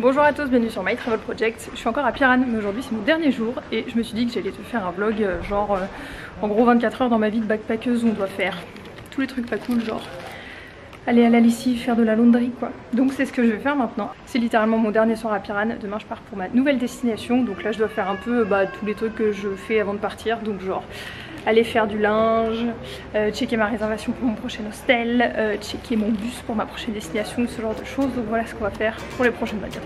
Bonjour à tous, bienvenue sur My Travel Project. Je suis encore à Piran, mais aujourd'hui c'est mon dernier jour et je me suis dit que j'allais te faire un vlog en gros 24 heures dans ma vie de backpackeuse où on doit faire tous les trucs pas cool, genre aller à la lessive, faire de la laundry quoi. Donc c'est ce que je vais faire maintenant. C'est littéralement mon dernier soir à Piran. Demain je pars pour ma nouvelle destination, donc là je dois faire un peu tous les trucs que je fais avant de partir, donc genre aller faire du linge, checker ma réservation pour mon prochain hostel, checker mon bus pour ma prochaine destination, ce genre de choses. Donc voilà ce qu'on va faire pour les prochaines 24 heures.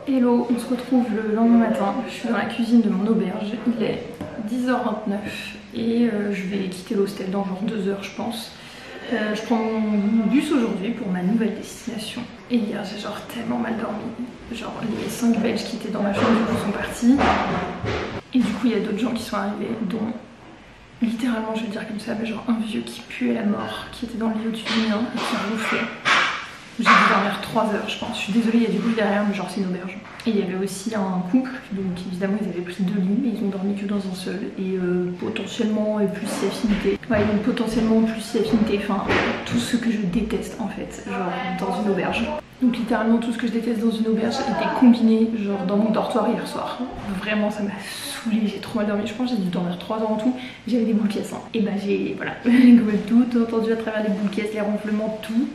Hello, on se retrouve le lendemain matin. Je suis dans la cuisine de mon auberge. Il est 10h29 et je vais quitter l'hostel dans genre 2 heures je pense. Je prends mon bus aujourd'hui pour ma nouvelle destination. Et hier j'ai genre tellement mal dormi. Genre les 5 Belges qui étaient dans ma chambre du coup sont partis. Et du coup il y a d'autres gens qui sont arrivés, dont littéralement je vais le dire comme ça, mais genre un vieux qui puait la mort, qui était dans le lit au-dessus du mien et qui ronflait. J'ai dû dormir 3 heures je pense. Je suis désolée, il y a du bruit derrière, mais genre c'est une auberge. Et il y avait aussi un couple, donc évidemment ils avaient pris 2 lits, mais ils ont dormi que dans un seul. Et potentiellement plus si affinité. Ouais, donc potentiellement plus si affinité, enfin tout ce que je déteste en fait, genre dans une auberge. Donc littéralement tout ce que je déteste dans une auberge était combiné genre dans mon dortoir hier soir. Vraiment ça m'a saoulée, j'ai trop mal dormi. Je pense que j'ai dû dormir 3 heures en tout. J'avais des boules caisses hein. Et bah j'ai voilà, tout entendu à travers les boules caisses, les ronflements, tout.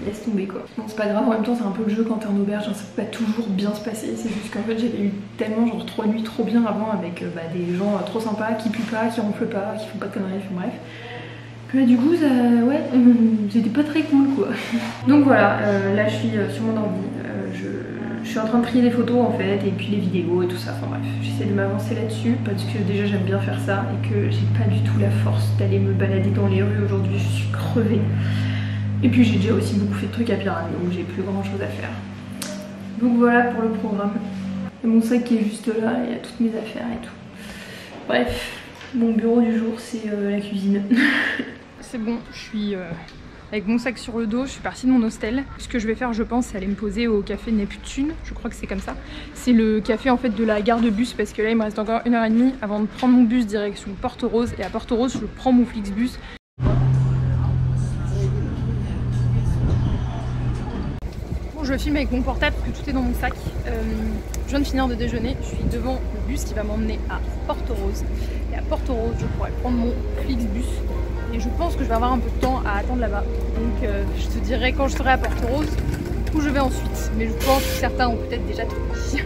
Laisse tomber quoi. Bon c'est pas grave, en même temps c'est un peu le jeu quand t'es en auberge, hein, ça peut pas toujours bien se passer. C'est juste qu'en fait j'avais eu tellement genre 3 nuits trop bien avant avec des gens trop sympas, qui puent pas, qui ronflent pas, qui font pas de conneries, enfin bref. Que là du coup ça, ouais, c'était pas très cool quoi. Donc voilà, là je suis sur mon ordi, je suis en train de trier les photos en fait, et puis les vidéos et tout ça, enfin bref. J'essaie de m'avancer là-dessus parce que déjà j'aime bien faire ça et que j'ai pas du tout la force d'aller me balader dans les rues aujourd'hui, je suis crevée. Et puis j'ai déjà aussi beaucoup fait de trucs à Piran, donc j'ai plus grand chose à faire. Donc voilà pour le programme. Il y a mon sac qui est juste là, il y a toutes mes affaires et tout. Bref, mon bureau du jour c'est la cuisine. C'est bon, je suis avec mon sac sur le dos, je suis partie de mon hostel. Ce que je vais faire je pense c'est aller me poser au café Neptune, je crois que c'est comme ça. C'est le café en fait de la gare de bus parce que là il me reste encore 1h30 avant de prendre mon bus direction Porto-Rose. Et à Porto-Rose je prends mon Flixbus. Je filme avec mon portable parce que tout est dans mon sac. Je viens de finir de déjeuner, je suis devant le bus qui va m'emmener à Porto-Rose. Et à Porto-Rose, je pourrais prendre mon Flixbus. Et je pense que je vais avoir un peu de temps à attendre là-bas. Donc je te dirai quand je serai à Porto-Rose où je vais ensuite. Mais je pense que certains ont peut-être déjà trouvé.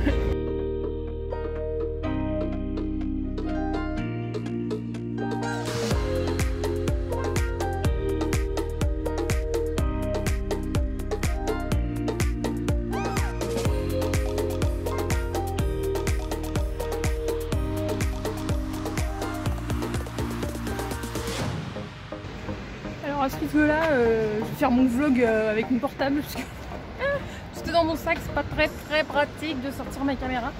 Alors à ce rythme là, je vais faire mon vlog avec mon portable parce que tout est dans mon sac, c'est pas très pratique de sortir ma caméra.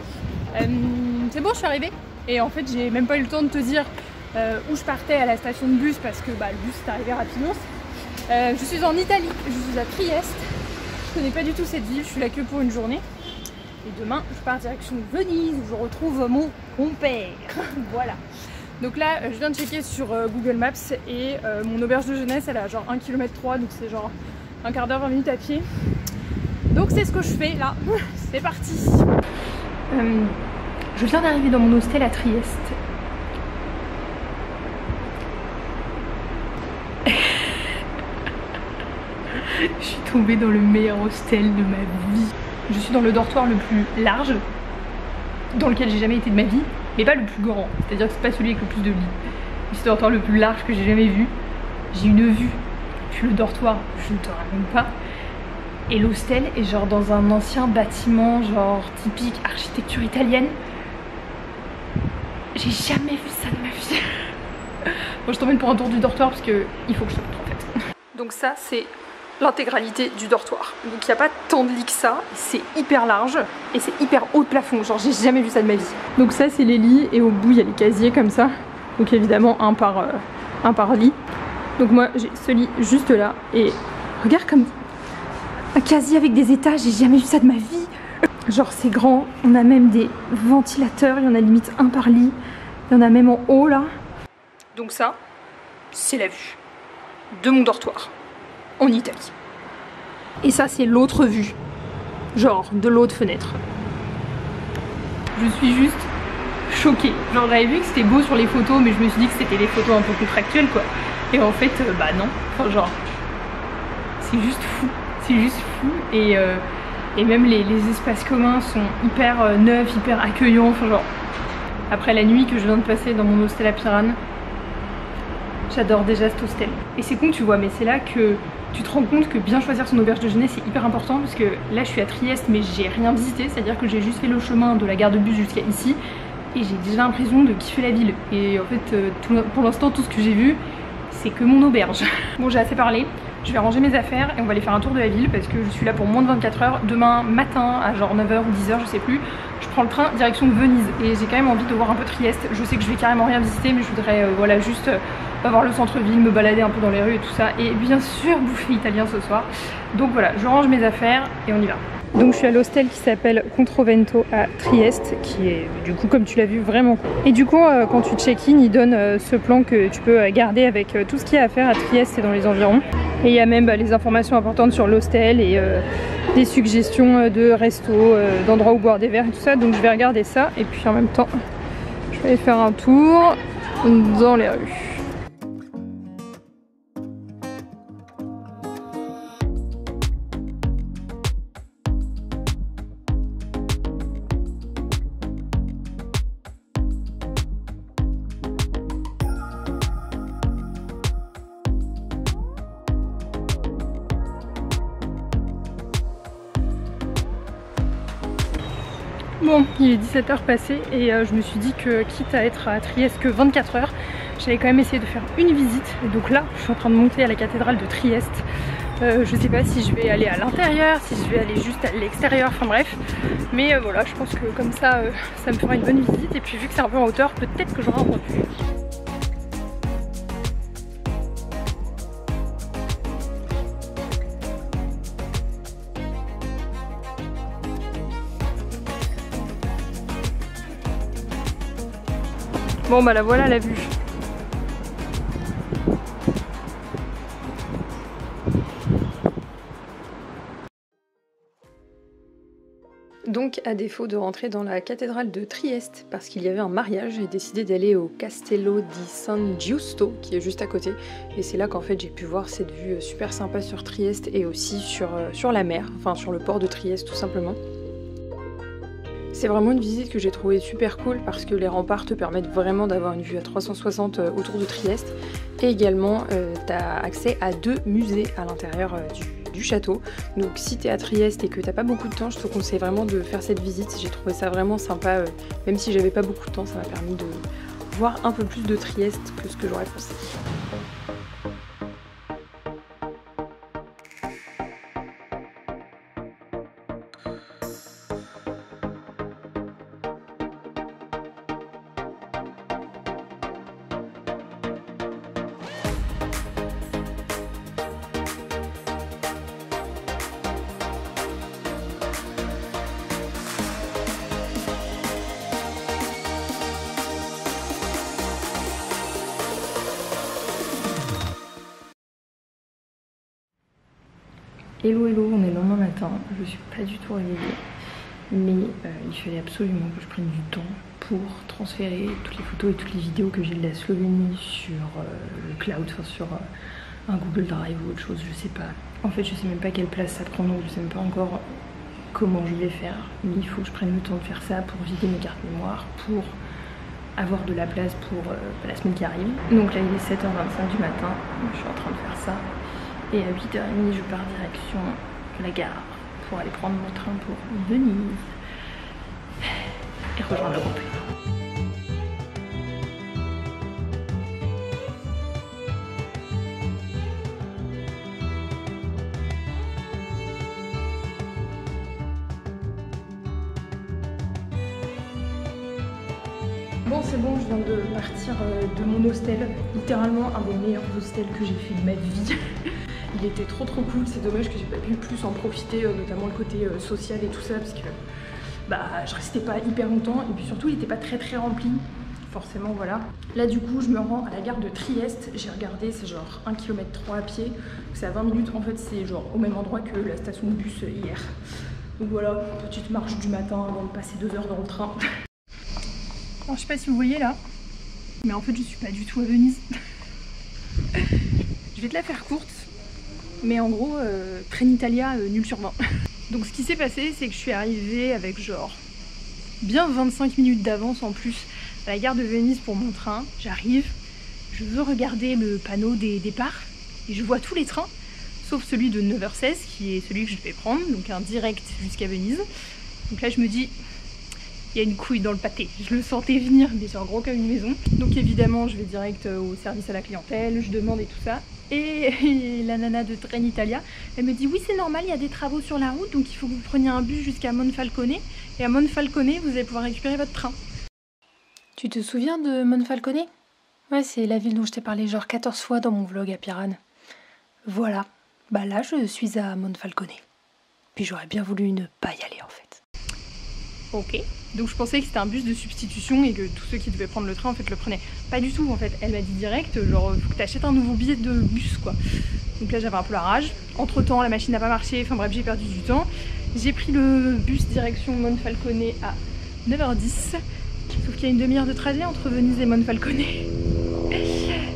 C'est bon, je suis arrivée et en fait j'ai même pas eu le temps de te dire où je partais à la station de bus parce que le bus est arrivé rapidement. Je suis en Italie, je suis à Trieste, je connais pas du tout cette ville, je suis là que pour une journée. Et demain je pars direction Venise où je retrouve mon compère. Voilà. Donc là je viens de checker sur Google Maps et mon auberge de jeunesse elle a genre 1,3 km, donc c'est genre un quart d'heure, 20 minutes à pied. Donc c'est ce que je fais là, c'est parti. Je viens d'arriver dans mon hostel à Trieste. Je suis tombée dans le meilleur hostel de ma vie. Je suis dans le dortoir le plus large dans lequel j'ai jamais été de ma vie, mais pas le plus grand, c'est-à-dire que c'est pas celui avec le plus de lits. C'est le dortoir le plus large que j'ai jamais vu. J'ai une vue, puis le dortoir, je ne te raconte pas. Et l'hostel est genre dans un ancien bâtiment, genre typique architecture italienne. J'ai jamais vu ça de ma vie. Bon, je t'emmène pour un tour du dortoir parce que il faut que je te montre en fait. Donc ça c'est l'intégralité du dortoir. Donc il n'y a pas tant de lits que ça, c'est hyper large et c'est hyper haut de plafond, genre j'ai jamais vu ça de ma vie. Donc ça c'est les lits et au bout il y a les casiers comme ça, donc évidemment un par lit. Donc moi j'ai ce lit juste là et regarde comme un casier avec des étages, j'ai jamais vu ça de ma vie. Genre c'est grand, on a même des ventilateurs, il y en a limite un par lit, il y en a même en haut là. Donc ça, c'est la vue de mon dortoir en Italie. Et ça c'est l'autre vue, genre de l'autre fenêtre. Je suis juste choquée. Genre j'avais vu que c'était beau sur les photos mais je me suis dit que c'était des photos un peu contractuelles quoi. Et en fait bah non, enfin genre c'est juste fou, c'est juste fou et même les espaces communs sont hyper neufs, hyper accueillants, enfin genre après la nuit que je viens de passer dans mon hostel à Piran, j'adore déjà cet hostel. Et c'est con tu vois, mais c'est là que tu te rends compte que bien choisir son auberge de jeunesse c'est hyper important parce que là je suis à Trieste mais j'ai rien visité, c'est à dire que j'ai juste fait le chemin de la gare de bus jusqu'à ici et j'ai déjà l'impression de kiffer la ville. Et en fait pour l'instant tout ce que j'ai vu c'est que mon auberge. Bon j'ai assez parlé, je vais ranger mes affaires et on va aller faire un tour de la ville parce que je suis là pour moins de 24 heures. Demain matin à genre 9h ou 10h je sais plus, je prends le train direction Venise et j'ai quand même envie de voir un peu Trieste. Je sais que je vais carrément rien visiter mais je voudrais voilà juste voir le centre-ville, me balader un peu dans les rues et tout ça et bien sûr bouffer italien ce soir. Donc voilà, je range mes affaires et on y va. Donc je suis à l'hostel qui s'appelle Controvento à Trieste, qui est du coup comme tu l'as vu vraiment cool. Et du coup quand tu check-in il donne ce plan que tu peux garder avec tout ce qu'il y a à faire à Trieste et dans les environs. Et il y a même les informations importantes sur l'hostel et des suggestions de restos, d'endroits où boire des verres et tout ça. Donc je vais regarder ça et puis en même temps je vais aller faire un tour dans les rues. Bon, il est 17h passé et je me suis dit que quitte à être à Trieste que 24 heures, j'allais quand même essayer de faire une visite. Et donc là, je suis en train de monter à la cathédrale de Trieste. Je sais pas si je vais aller à l'intérieur, si je vais aller juste à l'extérieur, enfin bref. Mais voilà, je pense que comme ça, ça me fera une bonne visite. Et puis vu que c'est un peu en hauteur, peut-être que j'aurai un bon vue. Bon bah la voilà la vue. Donc à défaut de rentrer dans la cathédrale de Trieste parce qu'il y avait un mariage, j'ai décidé d'aller au Castello di San Giusto qui est juste à côté. Et c'est là qu'en fait j'ai pu voir cette vue super sympa sur Trieste et aussi sur la mer, enfin sur le port de Trieste tout simplement. C'est vraiment une visite que j'ai trouvée super cool parce que les remparts te permettent vraiment d'avoir une vue à 360 autour de Trieste. Et également, tu as accès à 2 musées à l'intérieur du château. Donc si tu es à Trieste et que t'as pas beaucoup de temps, je te conseille vraiment de faire cette visite. J'ai trouvé ça vraiment sympa, même si j'avais pas beaucoup de temps, ça m'a permis de voir un peu plus de Trieste que ce que j'aurais pensé. Hello hello, on est le lendemain matin, je suis pas du tout réveillée, mais il fallait absolument que je prenne du temps pour transférer toutes les photos et toutes les vidéos que j'ai de la Slovénie sur le cloud, enfin sur un Google Drive ou autre chose, je sais pas. En fait je sais même pas quelle place ça prend, donc je sais même pas encore comment je vais faire, mais il faut que je prenne le temps de faire ça pour vider mes cartes mémoire, pour avoir de la place pour la semaine qui arrive. Donc là il est 7h25 du matin, je suis en train de faire ça. Et à 8h30 je pars direction la gare pour aller prendre mon train pour Venise et rejoindre l'Europe. maintenant c'est bon, je viens de partir de mon hostel. Littéralement un des meilleurs hostels que j'ai fait de ma vie. Il était trop cool, c'est dommage que j'ai pas pu plus en profiter, notamment le côté social et tout ça, parce que bah je restais pas hyper longtemps et puis surtout il était pas très rempli. Forcément voilà. Là du coup je me rends à la gare de Trieste, j'ai regardé, c'est genre 1,3 km à pied, c'est à 20 minutes, en fait c'est genre au même endroit que la station de bus hier. Donc voilà, petite marche du matin avant de passer 2 heures dans le train. Alors je sais pas si vous voyez là, mais en fait je suis pas du tout à Venise. Je vais te la faire courte, mais en gros Trenitalia nul sur 20. Donc ce qui s'est passé c'est que je suis arrivée avec genre bien 25 minutes d'avance en plus à la gare de Venise pour mon train. J'arrive, je veux regarder le panneau des départs et je vois tous les trains sauf celui de 9h16 qui est celui que je vais prendre, donc un direct jusqu'à Venise. Donc là je me dis, il y a une couille dans le pâté, je le sentais venir, mais c'est en gros comme une maison. Donc évidemment je vais direct au service à la clientèle, je demande et tout ça. Et la nana de Trenitalia, elle me dit oui c'est normal, il y a des travaux sur la route, donc il faut que vous preniez un bus jusqu'à Monfalcone. Et à Monfalcone vous allez pouvoir récupérer votre train. Tu te souviens de Monfalcone? Ouais, c'est la ville dont je t'ai parlé genre 14 fois dans mon vlog à Piran. Voilà, bah là je suis à Monfalcone. Puis j'aurais bien voulu ne pas y aller en fait. Ok, donc je pensais que c'était un bus de substitution et que tous ceux qui devaient prendre le train en fait le prenaient. Pas du tout en fait, elle m'a dit direct genre faut que tu achètes un nouveau billet de bus quoi. Donc là j'avais un peu la rage. Entre temps la machine n'a pas marché, enfin bref j'ai perdu du temps. J'ai pris le bus direction Monfalcone à 9h10. Sauf qu'il y a une demi-heure de trajet entre Venise et Monfalcone.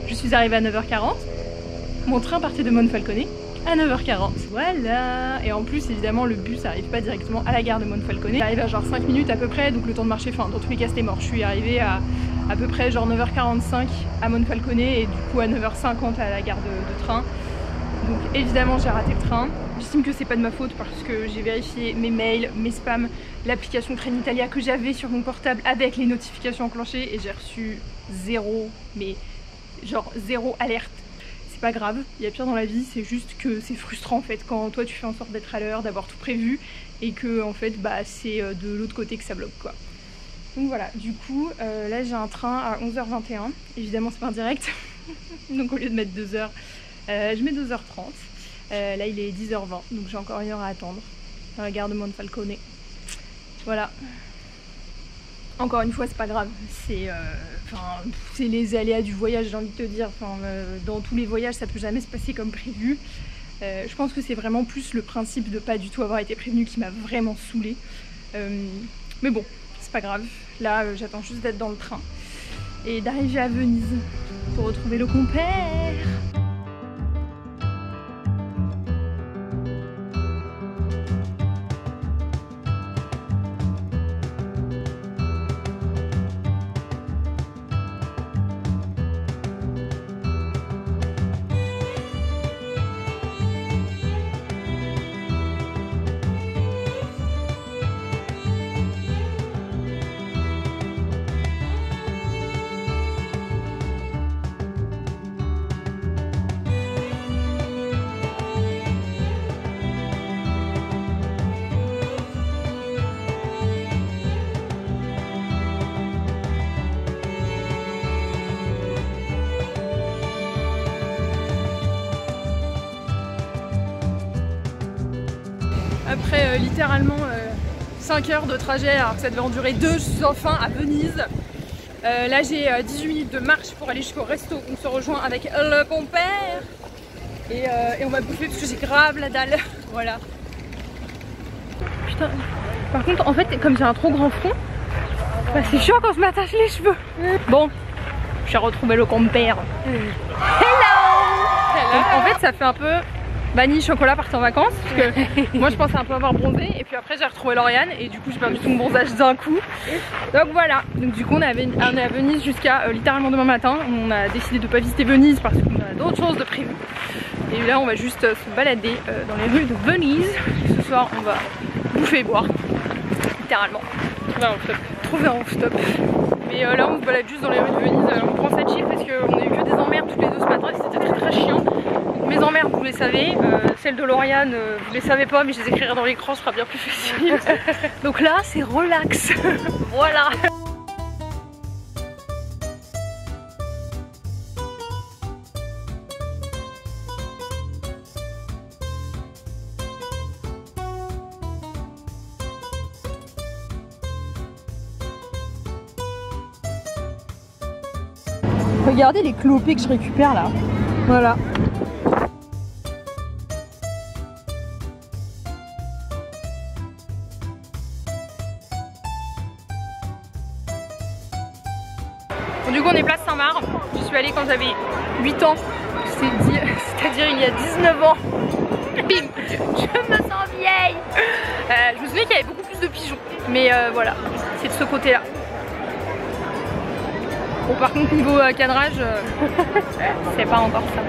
Je suis arrivée à 9h40. Mon train partait de Monfalcone à 9h40. Voilà. Et en plus évidemment le bus n'arrive pas directement à la gare de Monfalcone. Il arrive à genre 5 minutes à peu près, donc le temps de marcher, enfin dans tous les cas c'était mort. Je suis arrivée à peu près genre 9h45 à Monfalcone et du coup à 9h50 à la gare de train. Donc évidemment j'ai raté le train. J'estime que c'est pas de ma faute parce que j'ai vérifié mes mails, mes spams, l'application Trenitalia que j'avais sur mon portable avec les notifications enclenchées et j'ai reçu zéro, mais genre zéro alerte. C'est pas grave, il y a pire dans la vie, c'est juste que c'est frustrant en fait quand toi tu fais en sorte d'être à l'heure, d'avoir tout prévu et que en fait bah c'est de l'autre côté que ça bloque quoi. Donc voilà, du coup là j'ai un train à 11h21, évidemment c'est pas un direct, donc au lieu de mettre 2 heures, je mets 2h30. Là il est 10h20 donc j'ai encore 1 heure à attendre dans la gare de Monfalcone. Voilà. Encore une fois c'est pas grave, c'est les aléas du voyage j'ai envie de te dire. Dans tous les voyages ça peut jamais se passer comme prévu. Je pense que c'est vraiment plus le principe de pas du tout avoir été prévenu qui m'a vraiment saoulée. Mais bon c'est pas grave, là j'attends juste d'être dans le train et d'arriver à Venise pour retrouver le compère. Après littéralement 5 heures de trajet alors que ça devait en durer 2, je suis enfin à Venise. Là j'ai 18 minutes de marche pour aller jusqu'au resto. On se rejoint avec le compère et on va bouffer parce que j'ai grave la dalle. Voilà. Putain. Par contre en fait comme j'ai un trop grand front, bah, c'est chiant quand je m'attache les cheveux. Bon, j'ai retrouvé le compère. Hello. Donc, en fait ça fait un peu vanille chocolat partir en vacances parce que moi je pensais un peu avoir bronzé et puis après j'ai retrouvé Lauriane et du coup j'ai perdu tout mon bronzage d'un coup. Donc voilà, donc du coup on est à Venise jusqu'à littéralement demain matin. On a décidé de pas visiter Venise parce qu'on a d'autres choses de prévues et là on va juste se balader dans les rues de Venise. Ce soir on va bouffer et boire littéralement, trouver un off-stop. Mais là on se balade juste dans les rues de Venise, on prend cette chill parce qu'on a eu que des emmerdes toutes les deux ce matin et c'était très chiant. Mes emmerdes vous les savez, celles de Lauriane vous les savez pas mais je les écrirai dans l'écran, ce sera bien plus facile. Donc là c'est relax. Voilà. Regardez les clopés que je récupère là. Voilà. Bon, du coup on est place Saint-Marc. Je suis allée quand j'avais 8 ans. C'est-à-dire il y a 19 ans. Bim, je me sens vieille. Je me souviens qu'il y avait beaucoup plus de pigeons. Mais voilà, c'est de ce côté-là. Bon par contre niveau cadrage, c'est pas encore ça.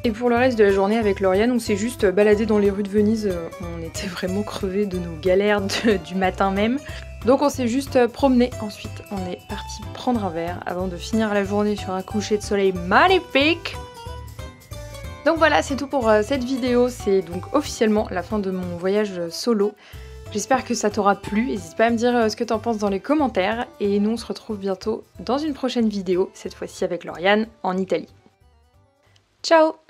Et pour le reste de la journée avec Lauriane, on s'est juste baladé dans les rues de Venise. On était vraiment crevés de nos galères du matin même. Donc on s'est juste promené. Ensuite, on est parti prendre un verre avant de finir la journée sur un coucher de soleil magnifique. Donc voilà, c'est tout pour cette vidéo. C'est donc officiellement la fin de mon voyage solo. J'espère que ça t'aura plu. N'hésite pas à me dire ce que t'en penses dans les commentaires. Et nous, on se retrouve bientôt dans une prochaine vidéo, cette fois-ci avec Lauriane en Italie. Ciao!